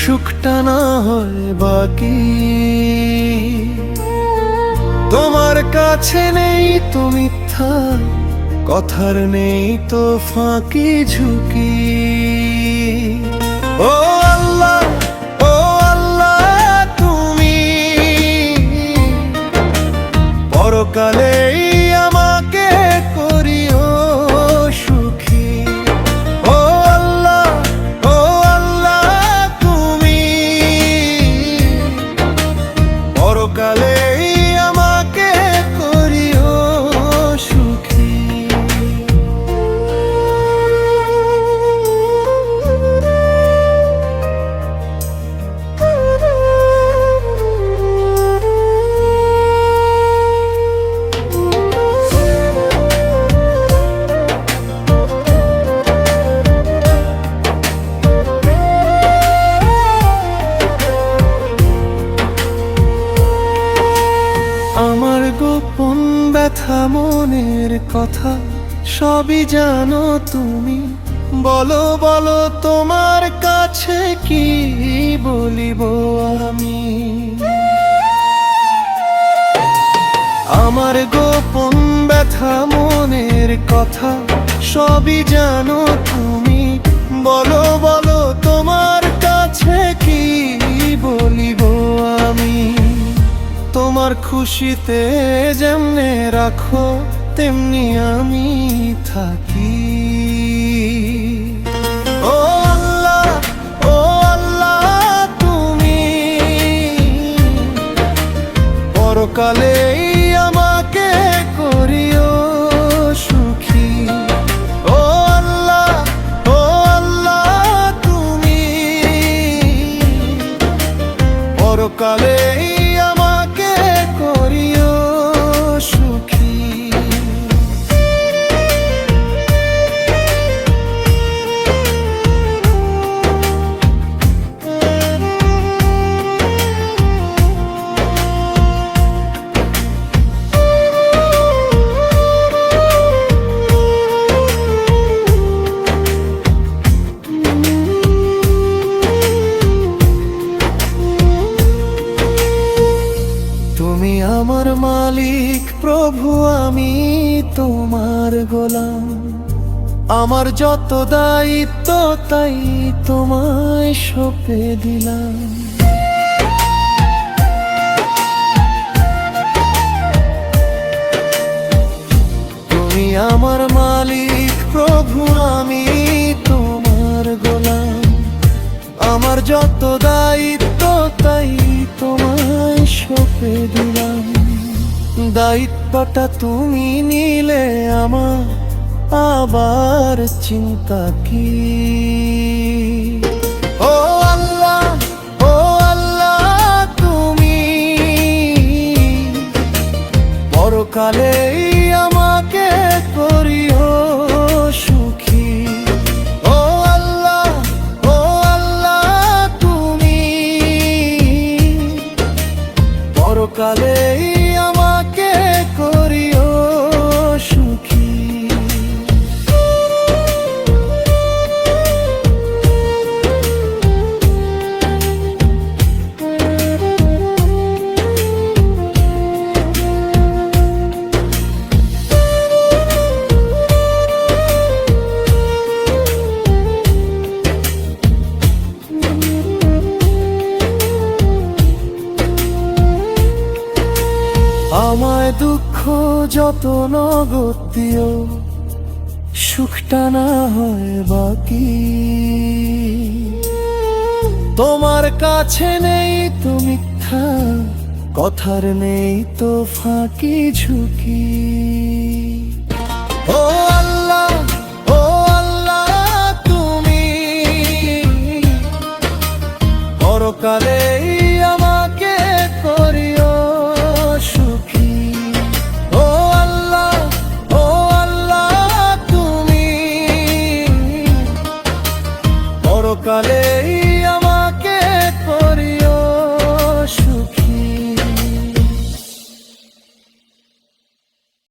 সুখটা না হয় বাকি। তোমার কাছে নেই তো মিথ্যা, কথার নেই তো ফাঁকি ঝুঁকি। ও আল্লাহ, ও আল্লাহ, তুমি পরকালেই আমাকে করিও সুখী। ও আল্লাহ, ও আল্লাহ, তুমি পরকালেই আমাকে করিও সুখী। আমার গোপন ব্যথা মনের কথা সবই জানো তুমি। বলো বলো তোমার কাছে কি বলিব আমি। আমার গোপন ব্যথা মনের কথা সবই জানো তুমি। বলো বলো তোমার কাছে কি বলিব আমি। তোমার খুশিতে যেমনে রাখো তেমনি আমি থাকি। ও আল্লাহ, ও আল্লাহ, তুমি পরকালেই আমাকে করিও সুখী। ও আল্লাহ, ও আল্লাহ, তুমি পরকালেই আমাকে করিও সুখী। তুমি আমার মালিক প্রভু, আমি তোমার গোলাম। আমার যত দায়িত্ব তাই তোমায় সঁপে দিলাম। তুমি আমার মালিক প্রভু, আমি তোমার গোলাম। আমার যত দায়িত্ব তাই তোমায় সঁপে দিলাম। দায়িত্বটা তুমি নিলে আমার আবার চিন্তা কি। ও আল্লাহ, ও আল্লাহ, তুমি পরকালেই আমাকে করিও সুখী। ও আল্লাহ, ও আল্লাহ, তুমি পরকালেই আমাকে করিও সুখী। আমায় দুঃখ যত নগদ দিও, সুখটা না হয় বাকি। তোমার কাছে নেই তো মিথ্যা, কথার নেই তো ফাঁকি ঝুঁকি। ও আল্লাহ, ও আল্লাহ, তুমি পরকালেই আমাকে করিও সুখী। ও আল্লাহ, ও আল্লাহ, তুমি পরকালেই